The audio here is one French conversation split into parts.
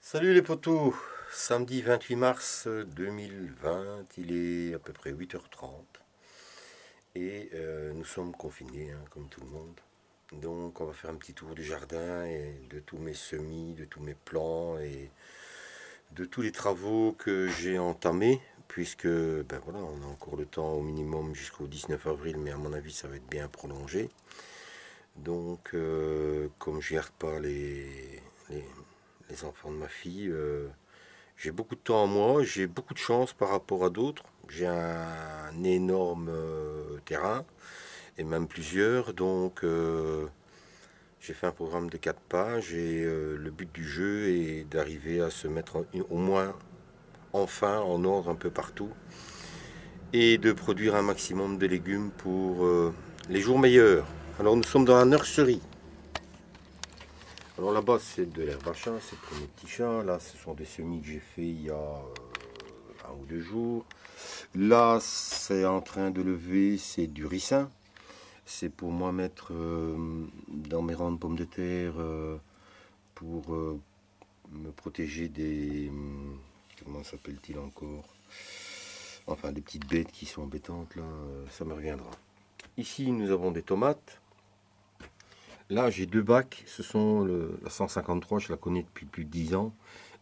Salut les potos, samedi 28 mars 2020, il est à peu près 8h30 et nous sommes confinés comme tout le monde. Donc on va faire un petit tour du jardin et de tous mes semis, de tous mes plants et de tous les travaux que j'ai entamés puisque ben voilà, on a encore le temps au minimum jusqu'au 19 avril, mais à mon avis ça va être bien prolongé. Donc comme je garde pas les, les enfants de ma fille, j'ai beaucoup de temps en moi, j'ai beaucoup de chance par rapport à d'autres. J'ai un énorme terrain, et même plusieurs, donc j'ai fait un programme de 4 pages, et le but du jeu est d'arriver à se mettre au moins enfin en ordre un peu partout, et de produire un maximum de légumes pour les jours meilleurs. Alors nous sommes dans la nurserie. Alors là-bas c'est de l'herbe à chat, c'est pour mes petits chats. Là ce sont des semis que j'ai fait il y a 1 ou 2 jours. Là, c'est en train de lever, c'est du ricin. C'est pour moi mettre dans mes rangs de pommes de terre pour me protéger des... comment s'appelle-t-il encore? Enfin, des petites bêtes qui sont embêtantes, là, ça me reviendra. Ici, nous avons des tomates. Là, j'ai 2 bacs. Ce sont la 153, je la connais depuis plus de 10 ans.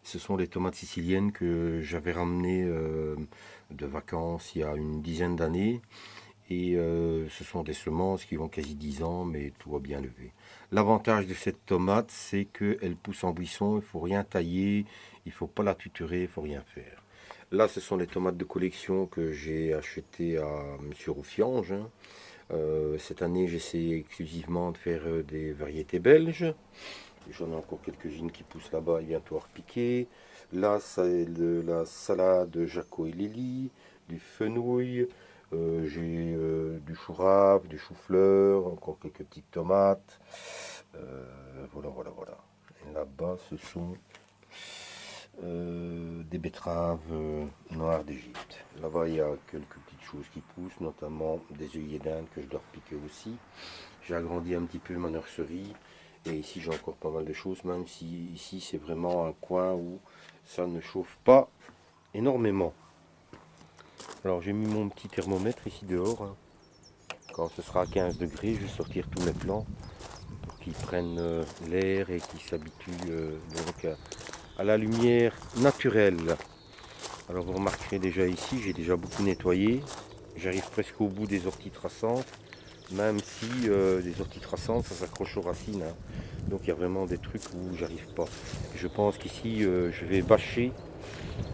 Ce sont les tomates siciliennes que j'avais ramenées de vacances il y a une dizaine d'années. Et ce sont des semences qui ont quasi 10 ans, mais tout va bien lever. L'avantage de cette tomate, c'est qu'elle pousse en buisson, il ne faut rien tailler, il ne faut pas la tutorer, il ne faut rien faire. Là, ce sont les tomates de collection que j'ai achetées à Monsieur Roufiange. Cette année, j'essaie exclusivement de faire des variétés belges. J'en ai encore quelques-unes qui poussent là-bas et bientôt à repiquer. Là, c'est de la salade Jaco et Lily, du fenouil. J'ai du chou rave, du chou-fleur, encore quelques petites tomates. Voilà, voilà, voilà. Et là-bas, ce sont des betteraves noires d'Égypte. Là-bas, il y a quelques petites choses qui poussent, notamment des œillets d'Inde que je dois repiquer aussi. J'ai agrandi un petit peu ma nurserie. Et ici, j'ai encore pas mal de choses, même si ici, c'est vraiment un coin où ça ne chauffe pas énormément. Alors, j'ai mis mon petit thermomètre ici dehors, hein. Quand ce sera à 15 degrés, je vais sortir tous mes plants pour qu'ils prennent l'air et qu'ils s'habituent donc à la lumière naturelle. Alors, vous remarquerez déjà ici, j'ai déjà beaucoup nettoyé. J'arrive presque au bout des orties traçantes, même si les orties traçantes, ça s'accroche aux racines, hein. Donc il y a vraiment des trucs où j'arrive pas. Je pense qu'ici je vais bâcher,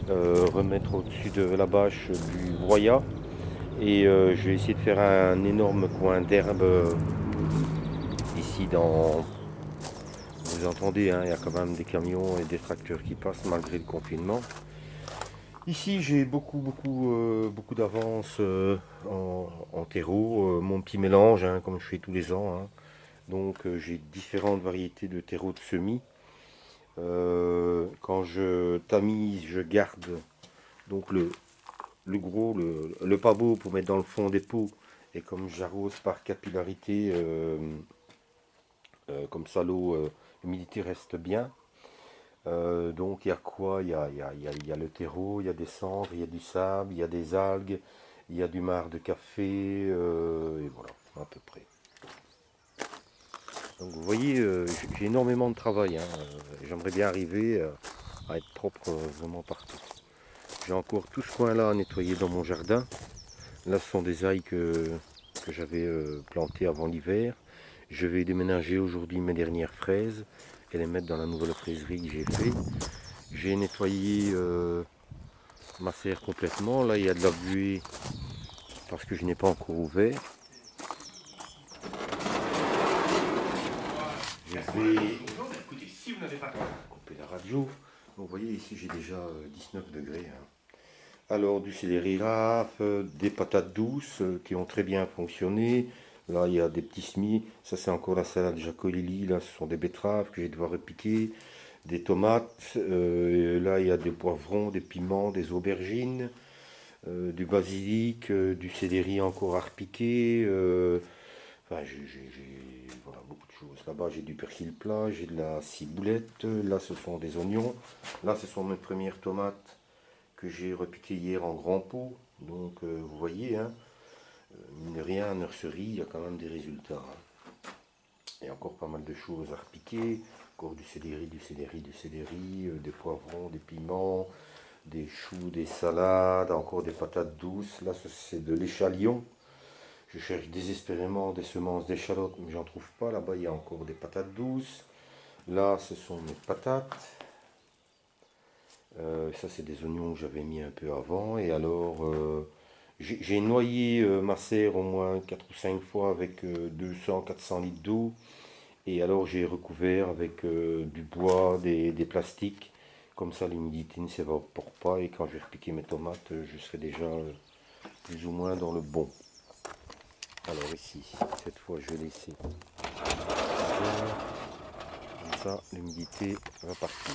remettre au-dessus de la bâche du broyat et je vais essayer de faire un énorme coin d'herbe ici dans... Vous entendez, hein, il y a quand même des camions et des tracteurs qui passent malgré le confinement. Ici j'ai beaucoup d'avance en terreau, mon petit mélange, hein, comme je fais tous les ans, hein. Donc j'ai différentes variétés de terreau de semis. Quand je tamise, je garde donc le gros, le pas beau pour mettre dans le fond des pots. Et comme j'arrose par capillarité, comme ça l'humidité reste bien. Donc il y a quoi? Il y a le terreau, il y a des cendres, il y a du sable, il y a des algues, il y a du marc de café, et voilà, à peu près. Donc vous voyez, j'ai énormément de travail, hein. J'aimerais bien arriver à être propre vraiment partout. J'ai encore tout ce coin-là à nettoyer dans mon jardin. Là, ce sont des ailles que j'avais plantées avant l'hiver. Je vais déménager aujourd'hui mes dernières fraises et les mettre dans la nouvelle fraiserie que j'ai fait. J'ai nettoyé ma serre complètement. Là, il y a de la buée parce que je n'ai pas encore ouvert. Je vais couper la radio. Donc, vous voyez, ici, j'ai déjà 19 degrés, hein. Alors du céleri rave, des patates douces qui ont très bien fonctionné. Là il y a des petits semis, ça c'est encore la salade Jacolili, là ce sont des betteraves que je vais devoir repiquer, des tomates, là il y a des poivrons, des piments, des aubergines, du basilic, du céleri encore à repiquer. Enfin, voilà, beaucoup de choses. Là-bas, j'ai du persil plat, j'ai de la ciboulette. Là, ce sont des oignons. Là, ce sont mes premières tomates que j'ai repiquées hier en grand pot. Donc, vous voyez, hein, mine de rien, en nurserie, il y a quand même des résultats. Hein. Il y a encore pas mal de choses à repiquer. Encore du céleri, des poivrons, des piments, des choux, des salades, encore des patates douces. Là, c'est de l'échalion. Je cherche désespérément des semences d'échalotes, mais j'en trouve pas. Là-bas, il y a encore des patates douces. Là, ce sont mes patates. Ça, c'est des oignons que j'avais mis un peu avant. Et alors, j'ai noyé ma serre au moins 4 ou 5 fois avec 200-400 litres d'eau. Et alors, j'ai recouvert avec du bois, des plastiques. Comme ça, l'humidité ne s'évapore pas. Et quand je vais repiquer mes tomates, je serai déjà plus ou moins dans le bon. Alors ici, cette fois je vais laisser comme ça, l'humidité va partir.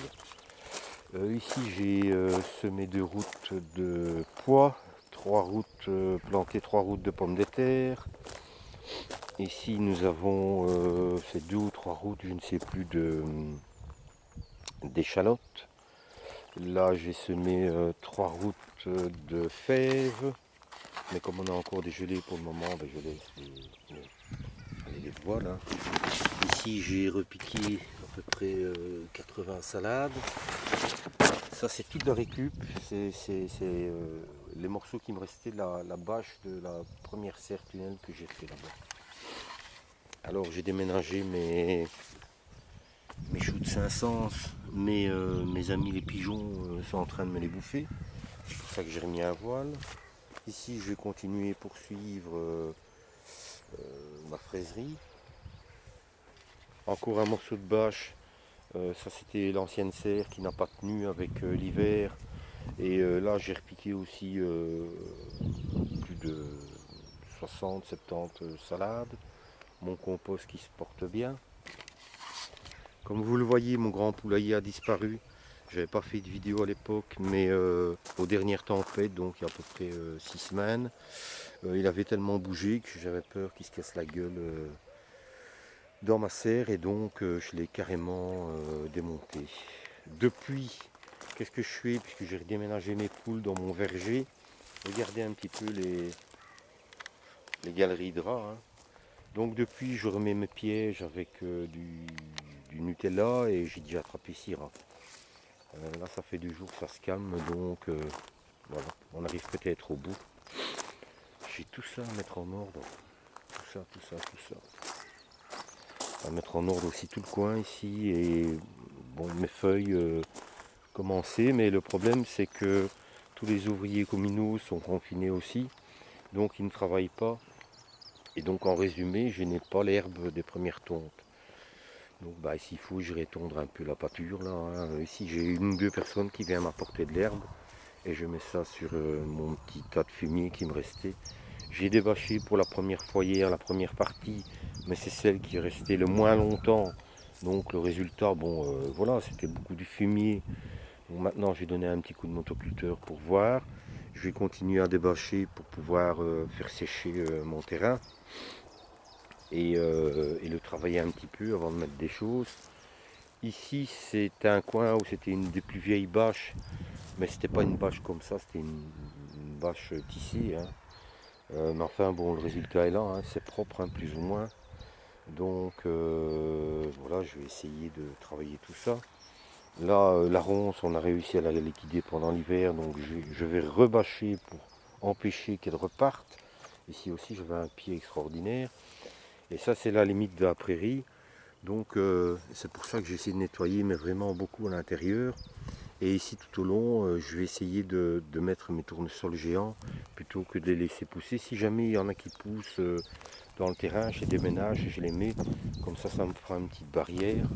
Ici j'ai semé 2 routes de pois, 3 routes plantées, 3 routes de pommes de terre. Ici nous avons ces 2 ou 3 routes, je ne sais plus, d'échalotes. Là j'ai semé 3 routes de fèves. Mais comme on a encore des gelées pour le moment, ben je laisse les voilà. Ici j'ai repiqué à peu près 80 salades. Ça c'est toute la récup. C'est les morceaux qui me restaient de la bâche de la première serre tunnel que j'ai fait là-bas. Alors j'ai déménagé mes choux de 500. Mes amis les pigeons sont en train de me les bouffer. C'est pour ça que j'ai remis un voile. Ici, je vais continuer, poursuivre ma fraiserie. Encore un morceau de bâche. Ça, c'était l'ancienne serre qui n'a pas tenu avec l'hiver. Et là, j'ai repiqué aussi plus de 60-70 salades. Mon compost qui se porte bien. Comme vous le voyez, mon grand poulailler a disparu. J'avais pas fait de vidéo à l'époque, mais aux dernières tempêtes, donc il y a à peu près 6 semaines, il avait tellement bougé que j'avais peur qu'il se casse la gueule dans ma serre, et donc je l'ai carrément démonté. Depuis, qu'est-ce que je fais? Puisque j'ai redéménagé mes poules dans mon verger, regardez un petit peu les galeries de rats. Hein. Donc depuis, je remets mes pièges avec du Nutella, et j'ai déjà attrapé 6 rats. Là, ça fait 2 jours que ça se calme, donc voilà, on arrive peut-être au bout. J'ai tout ça à mettre en ordre. Tout ça. À mettre en ordre aussi tout le coin ici. Et bon, mes feuilles commencées, mais le problème c'est que tous les ouvriers communaux sont confinés aussi, donc ils ne travaillent pas. Et donc en résumé, je n'ai pas l'herbe des premières tontes. Donc bah, s'il faut, j'irai tondre un peu la pâture là. Hein. Ici j'ai 1 ou 2 personnes qui viennent m'apporter de l'herbe. Et je mets ça sur mon petit tas de fumier qui me restait. J'ai débâché pour la première fois hier, la première partie, mais c'est celle qui est restée le moins longtemps. Donc le résultat, bon voilà, c'était beaucoup du fumier. Donc, maintenant je vais donner un petit coup de motoculteur pour voir. Je vais continuer à débâcher pour pouvoir faire sécher mon terrain. Et le travailler un petit peu avant de mettre des choses. Ici c'est un coin où c'était une des plus vieilles bâches, mais c'était pas une bâche comme ça, c'était une bâche tissée. Hein. Mais enfin bon, le résultat est là, hein, c'est propre hein, plus ou moins. Donc voilà, je vais essayer de travailler tout ça. Là, la ronce, on a réussi à la liquider pendant l'hiver, donc je vais rebâcher pour empêcher qu'elle reparte. Ici aussi, j'avais un pied extraordinaire. Et ça, c'est la limite de la prairie. Donc c'est pour ça que j'essaie de nettoyer, mais vraiment beaucoup à l'intérieur. Et ici tout au long, je vais essayer de mettre mes tournesols géants plutôt que de les laisser pousser. Si jamais il y en a qui poussent dans le terrain, je les déménage et je les mets. Comme ça, ça me fera une petite barrière.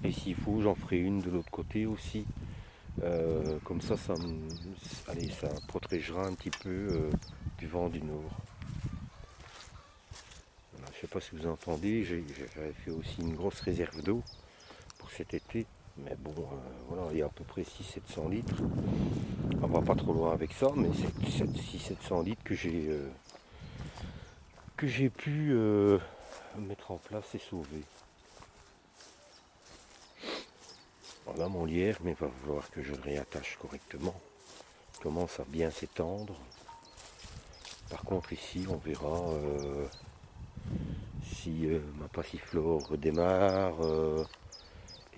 Et s'il faut, j'en ferai une de l'autre côté aussi. Comme ça, ça protégera un petit peu du vent du nord. Voilà, je ne sais pas si vous entendez, j'avais fait aussi une grosse réserve d'eau pour cet été. Mais bon, voilà, il y a à peu près 600-700 litres. On va pas trop loin avec ça, mais c'est 600-700 litres que que j'ai pu mettre en place et sauver. Voilà mon lierre, mais il va falloir que je le réattache correctement. Il commence à bien s'étendre. Par contre ici on verra si ma passiflore redémarre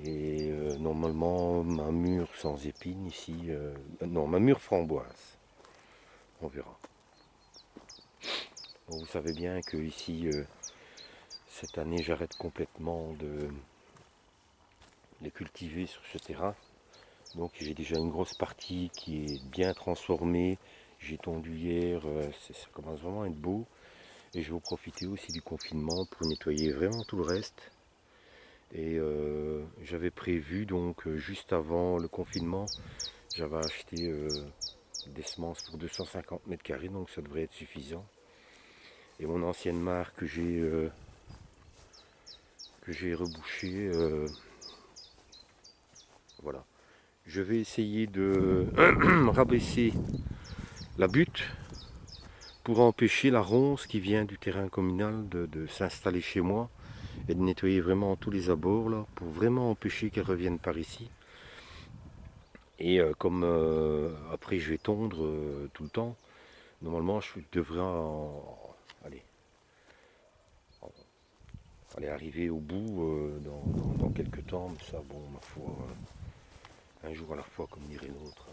et normalement ma mûre sans épines ici, non ma mûre framboise, on verra. Bon, vous savez bien que ici cette année j'arrête complètement de cultiver sur ce terrain, donc j'ai déjà une grosse partie qui est bien transformée. J'ai tondu hier, ça commence vraiment à être beau. Et je vais profiter aussi du confinement pour nettoyer vraiment tout le reste. Et j'avais prévu, donc juste avant le confinement, j'avais acheté des semences pour 250 mètres carrés, donc ça devrait être suffisant. Et mon ancienne mare que j'ai rebouchée, voilà. Je vais essayer de rabaisser la butte pour empêcher la ronce qui vient du terrain communal de s'installer chez moi et de nettoyer vraiment tous les abords là, pour vraiment empêcher qu'elle revienne par ici. Et comme après je vais tondre tout le temps, normalement je devrais aller arriver au bout dans quelques temps, mais ça bon ma foi, un jour à la fois comme dirait l'autre.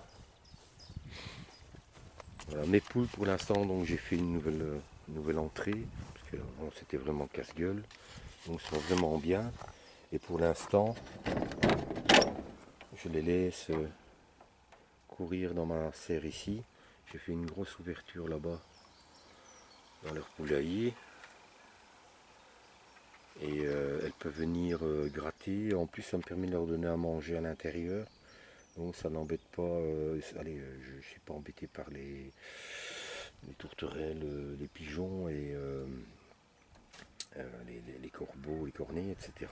Voilà, mes poules pour l'instant, donc j'ai fait une nouvelle entrée, parce que bon, c'était vraiment casse-gueule, donc elles sont vraiment bien. Et pour l'instant, je les laisse courir dans ma serre ici. J'ai fait une grosse ouverture là-bas, dans leur poulailler. Et elles peuvent venir gratter. En plus, ça me permet de leur donner à manger à l'intérieur. Donc ça n'embête pas, allez, je ne suis pas embêté par les tourterelles, les pigeons et les corbeaux, les corneilles, etc.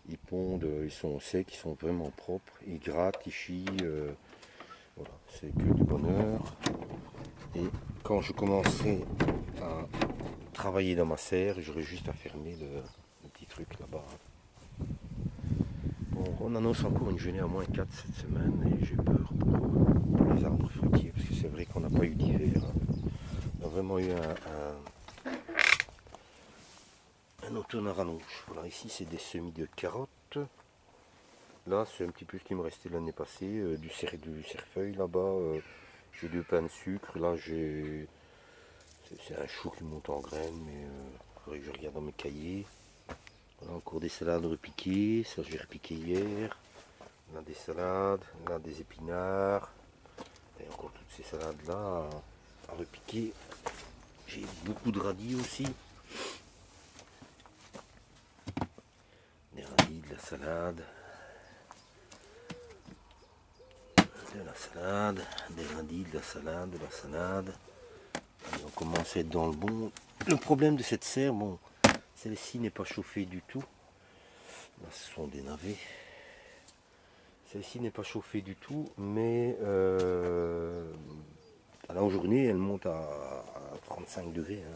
Ils pondent, ils sont secs, ils sont vraiment propres, ils grattent, ils chient, voilà, c'est que du bonheur. Et quand je commencerai à travailler dans ma serre, j'aurai juste à fermer le petit truc là-bas. Bon, on annonce encore une journée à moins 4 cette semaine et j'ai peur pour les arbres fruitiers parce que c'est vrai qu'on n'a pas eu d'hiver. Hein. On a vraiment eu un automne à rallonge. Voilà, ici c'est des semis de carottes. Là c'est un petit peu ce qui me restait l'année passée, du cerfeuil là-bas. J'ai 2 pains de sucre. Là c'est un chou qui monte en graines, mais il faudrait que je regarde dans mes cahiers. Voilà, encore des salades repiquées, ça j'ai repiqué hier. Là des salades, là des épinards. Et encore toutes ces salades là à repiquer. J'ai beaucoup de radis aussi. Des radis, de la salade. De la salade, des radis, de la salade, de la salade. Et on commence à être dans le bon. Le problème de cette serre, bon, celle-ci n'est pas chauffée du tout. Là, ce sont des navets. Celle-ci n'est pas chauffée du tout, mais à la journée, elle monte à 35 degrés. Hein.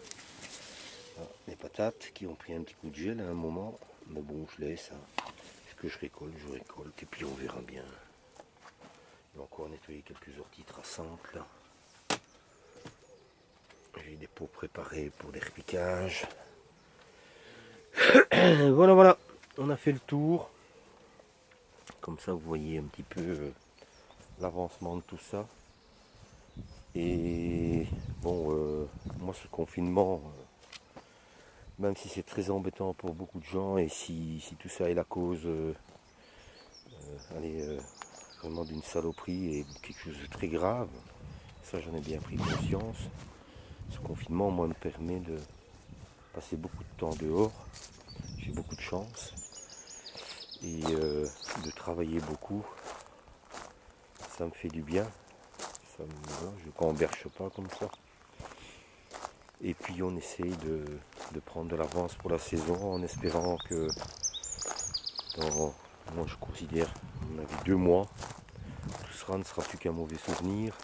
Voilà, les patates qui ont pris un petit coup de gel à un moment, mais bon, je laisse. Hein. Ce que je récolte, et puis on verra bien. Je vais encore nettoyer quelques orties traçantes là. J'ai des pots préparés pour des repiquages. Voilà, on a fait le tour. Comme ça, vous voyez un petit peu l'avancement de tout ça. Et bon, moi, ce confinement, même si c'est très embêtant pour beaucoup de gens, et si tout ça est la cause, vraiment d'une saloperie et quelque chose de très grave, ça j'en ai bien pris conscience. Ce confinement, moi, me permet de passer beaucoup de temps dehors. J'ai beaucoup de chance. Et de travailler beaucoup. Ça me fait du bien. Je ne camberge pas comme ça. Et puis on essaye de prendre de l'avance pour la saison en espérant que moi je considère on avait 2 mois, tout cela ne sera plus qu'un mauvais souvenir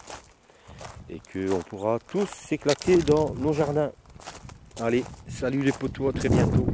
et qu'on pourra tous s'éclater dans nos jardins. Allez, salut les potos, à très bientôt.